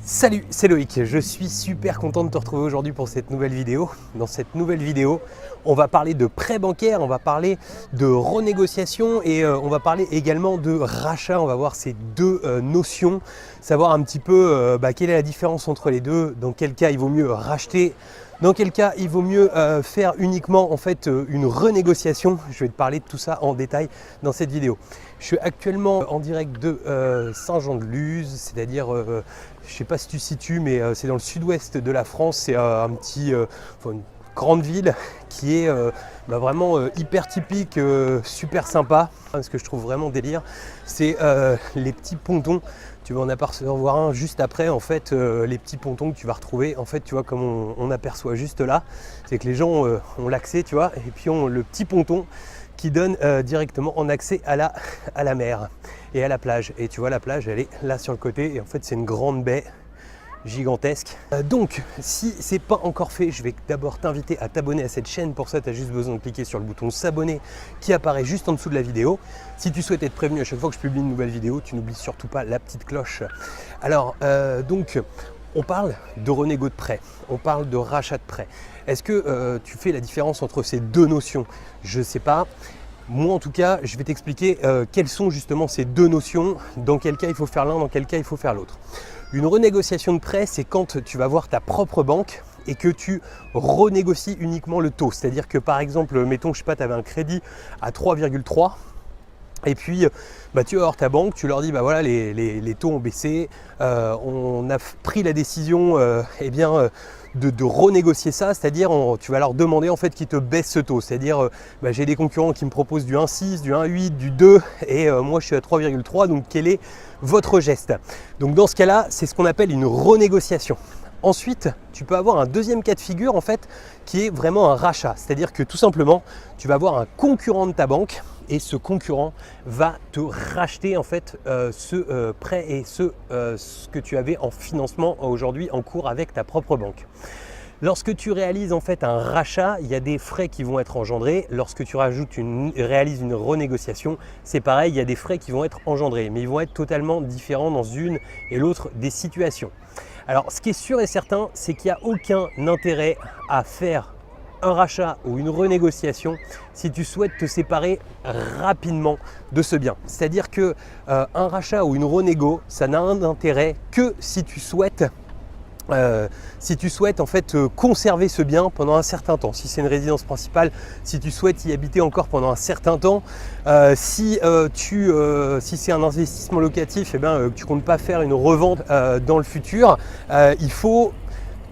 Salut, c'est Loïc, je suis super content de te retrouver aujourd'hui pour cette nouvelle vidéo. Dans cette nouvelle vidéo, on va parler de prêt bancaire, on va parler de renégociation et on va parler également de rachat. On va voir ces deux notions, savoir un petit peu quelle est la différence entre les deux, dans quel cas il vaut mieux racheter, dans quel cas il vaut mieux faire uniquement en fait une renégociation. Je vais te parler de tout ça en détail dans cette vidéo. Je suis actuellement en direct de Saint-Jean-de-Luz, c'est-à-dire, je ne sais pas si tu situes, mais c'est dans le sud-ouest de la France. C'est une grande ville qui est vraiment hyper typique, super sympa. Ce que je trouve vraiment délire, c'est les petits pontons. Tu vas en apercevoir un juste après, en fait, les petits pontons que tu vas retrouver, en fait, tu vois, comme on aperçoit juste là, c'est que les gens ont l'accès, tu vois, et puis ont le petit ponton qui donne directement en accès à la mer et à la plage. Et tu vois, la plage, elle est là sur le côté, et en fait, c'est une grande baie gigantesque. Donc, si c'est pas encore fait, je vais d'abord t'inviter à t'abonner à cette chaîne. Pour ça, tu as juste besoin de cliquer sur le bouton s'abonner qui apparaît juste en dessous de la vidéo. Si tu souhaites être prévenu à chaque fois que je publie une nouvelle vidéo, tu n'oublies surtout pas la petite cloche. Alors, donc, on parle de renégo de prêt, on parle de rachat de prêt. Est-ce que tu fais la différence entre ces deux notions? Je ne sais pas. Moi, en tout cas, je vais t'expliquer quelles sont justement ces deux notions, dans quel cas il faut faire l'un, dans quel cas il faut faire l'autre. Une renégociation de prêt, c'est quand tu vas voir ta propre banque et que tu renégocies uniquement le taux. C'est-à-dire que par exemple, mettons, je sais pas, tu avais un crédit à 3,3 et puis tu vas voir ta banque, tu leur dis voilà, les taux ont baissé, on a pris la décision de renégocier ça, c'est-à-dire tu vas leur demander en fait qu'ils te baissent ce taux, c'est-à-dire j'ai des concurrents qui me proposent du 1,6, du 1,8, du 2 et moi je suis à 3,3, donc quel est votre geste? Donc dans ce cas-là, c'est ce qu'on appelle une renégociation. Ensuite, tu peux avoir un deuxième cas de figure en fait qui est vraiment un rachat, c'est-à-dire que tout simplement, tu vas avoir un concurrent de ta banque et ce concurrent va te racheter en fait ce prêt et ce que tu avais en financement aujourd'hui en cours avec ta propre banque. Lorsque tu réalises en fait un rachat, il y a des frais qui vont être engendrés. Lorsque tu réalises une renégociation, c'est pareil, il y a des frais qui vont être engendrés, mais ils vont être totalement différents dans une et l'autre des situations. Alors, ce qui est sûr et certain, c'est qu'il n'y a aucun intérêt à faire un rachat ou une renégociation si tu souhaites te séparer rapidement de ce bien. C'est-à-dire que un rachat ou une renégo, ça n'a un intérêt que si tu souhaites en fait conserver ce bien pendant un certain temps. Si c'est une résidence principale, si tu souhaites y habiter encore pendant un certain temps, si c'est un investissement locatif, tu comptes pas faire une revente dans le futur, il faut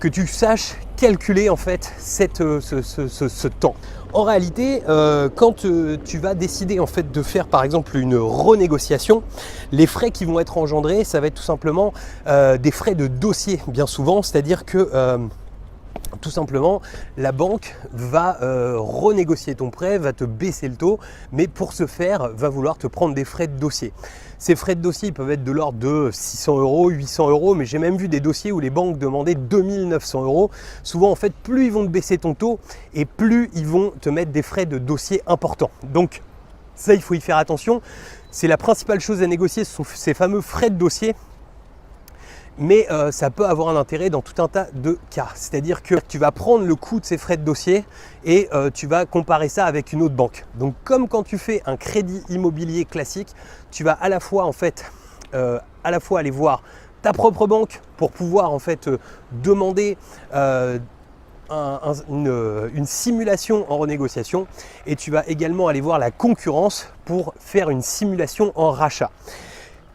que tu saches calculer en fait ce temps. En réalité, quand tu vas décider en fait de faire par exemple une renégociation, les frais qui vont être engendrés, ça va être tout simplement des frais de dossier bien souvent, c'est-à-dire que tout simplement, la banque va renégocier ton prêt, va te baisser le taux, mais pour ce faire, va vouloir te prendre des frais de dossier. Ces frais de dossier peuvent être de l'ordre de 600 €, 800 €, mais j'ai même vu des dossiers où les banques demandaient 2900 €. Souvent, en fait, plus ils vont te baisser ton taux et plus ils vont te mettre des frais de dossier importants. Donc, ça, il faut y faire attention. C'est la principale chose à négocier, ce sont ces fameux frais de dossier. Mais ça peut avoir un intérêt dans tout un tas de cas. C'est-à-dire que tu vas prendre le coût de ces frais de dossier et tu vas comparer ça avec une autre banque. Donc comme quand tu fais un crédit immobilier classique, tu vas à la fois aller voir ta propre banque pour pouvoir en fait demander une simulation en renégociation et tu vas également aller voir la concurrence pour faire une simulation en rachat.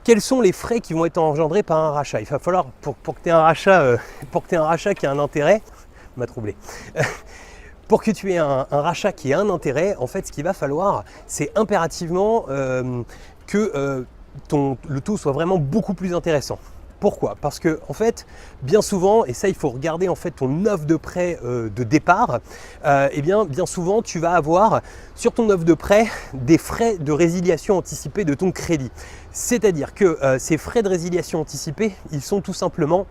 Quels sont les frais qui vont être engendrés par un rachat? Il va falloir, pour que tu aies un rachat qui a un intérêt, m'a troublé. Pour que tu aies un rachat qui a un intérêt, en fait, ce qu'il va falloir, c'est impérativement que le taux soit vraiment beaucoup plus intéressant. Pourquoi? Parce que en fait, bien souvent, et ça il faut regarder en fait ton offre de prêt de départ, bien souvent tu vas avoir sur ton offre de prêt des frais de résiliation anticipée de ton crédit. C'est-à-dire que ces frais de résiliation anticipée, ils sont tout simplement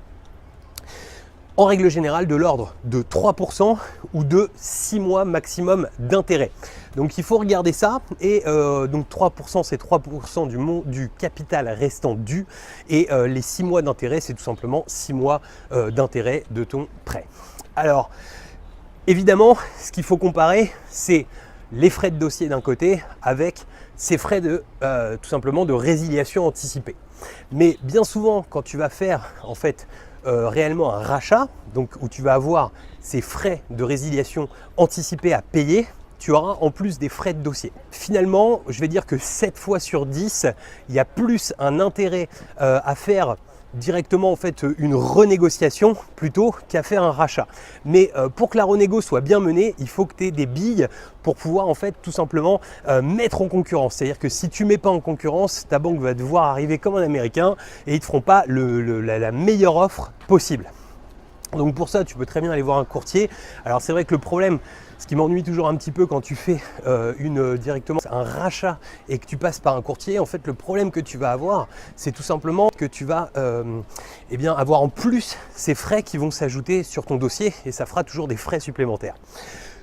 en règle générale de l'ordre de 3% ou de 6 mois maximum d'intérêt. Donc il faut regarder ça et donc 3% c'est 3% du capital restant dû et les 6 mois d'intérêt c'est tout simplement 6 mois d'intérêt de ton prêt. Alors évidemment ce qu'il faut comparer c'est les frais de dossier d'un côté avec ces frais de tout simplement de résiliation anticipée. Mais bien souvent quand tu vas faire en fait réellement un rachat, donc où tu vas avoir ces frais de résiliation anticipés à payer, tu auras en plus des frais de dossier. Finalement, je vais dire que 7 fois sur 10, il y a plus un intérêt à faire directement en fait une renégociation plutôt qu'à faire un rachat. Mais pour que la renégo soit bien menée, il faut que tu aies des billes pour pouvoir en fait tout simplement mettre en concurrence. C'est-à-dire que si tu ne mets pas en concurrence, ta banque va devoir arriver comme un Américain et ils ne te feront pas la meilleure offre possible. Donc pour ça, tu peux très bien aller voir un courtier. Alors c'est vrai que le problème, ce qui m'ennuie toujours un petit peu quand tu fais directement un rachat et que tu passes par un courtier, en fait le problème que tu vas avoir, c'est tout simplement que tu vas avoir en plus ces frais qui vont s'ajouter sur ton dossier et ça fera toujours des frais supplémentaires.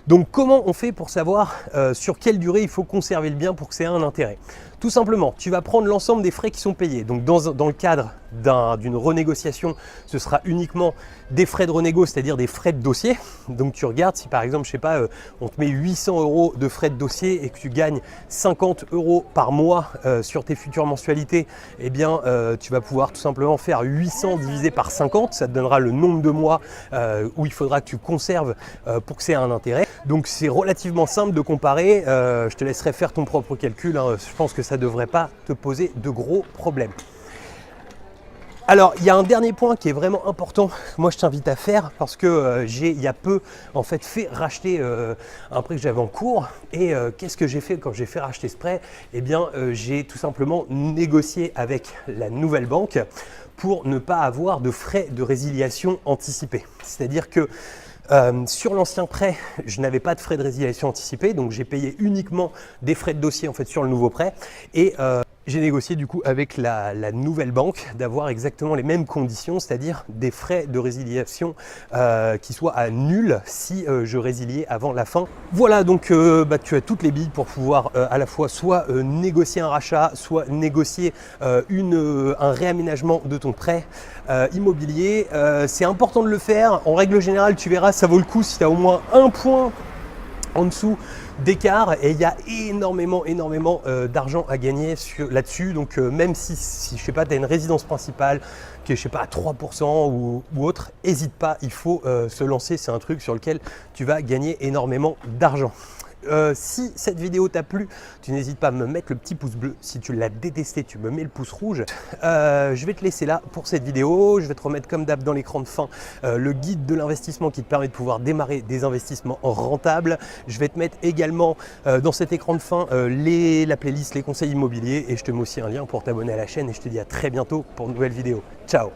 Donc comment on fait pour savoir sur quelle durée il faut conserver le bien pour que ça ait un intérêt? Tout simplement, tu vas prendre l'ensemble des frais qui sont payés. Donc dans le cadre d'une renégociation, ce sera uniquement des frais de renégo, c'est-à-dire des frais de dossier. Donc tu regardes si par exemple, je sais pas, on te met 800 € de frais de dossier et que tu gagnes 50 € par mois sur tes futures mensualités, eh bien tu vas pouvoir tout simplement faire 800 divisé par 50, ça te donnera le nombre de mois où il faudra que tu conserves pour que ça ait un intérêt. Donc c'est relativement simple de comparer, je te laisserai faire ton propre calcul, hein. Je pense que ça ne devrait pas te poser de gros problèmes. Alors il y a un dernier point qui est vraiment important, moi je t'invite à faire parce que il y a peu en fait racheter un prêt que j'avais en cours et qu'est-ce que j'ai fait quand j'ai fait racheter ce prêt? Eh bien j'ai tout simplement négocié avec la nouvelle banque pour ne pas avoir de frais de résiliation anticipés. C'est-à-dire que sur l'ancien prêt, je n'avais pas de frais de résiliation anticipés, donc j'ai payé uniquement des frais de dossier en fait sur le nouveau prêt et j'ai négocié du coup avec la nouvelle banque d'avoir exactement les mêmes conditions, c'est-à-dire des frais de résiliation qui soient à nul si je résiliais avant la fin. Voilà, donc tu as toutes les billes pour pouvoir à la fois soit négocier un rachat, soit négocier un réaménagement de ton prêt immobilier. C'est important de le faire. En règle générale, tu verras, ça vaut le coup si tu as au moins un point en dessous d'écart et il y a énormément d'argent à gagner là-dessus. Donc même si je sais pas, tu as une résidence principale qui est je sais pas à 3% ou autre, n'hésite pas, il faut se lancer, c'est un truc sur lequel tu vas gagner énormément d'argent. Si cette vidéo t'a plu, tu n'hésites pas à me mettre le petit pouce bleu. Si tu l'as détesté, tu me mets le pouce rouge. Je vais te laisser là pour cette vidéo. Je vais te remettre comme d'hab dans l'écran de fin le guide de l'investissement qui te permet de pouvoir démarrer des investissements rentables. Je vais te mettre également dans cet écran de fin la playlist, les conseils immobiliers et je te mets aussi un lien pour t'abonner à la chaîne et je te dis à très bientôt pour une nouvelle vidéo. Ciao!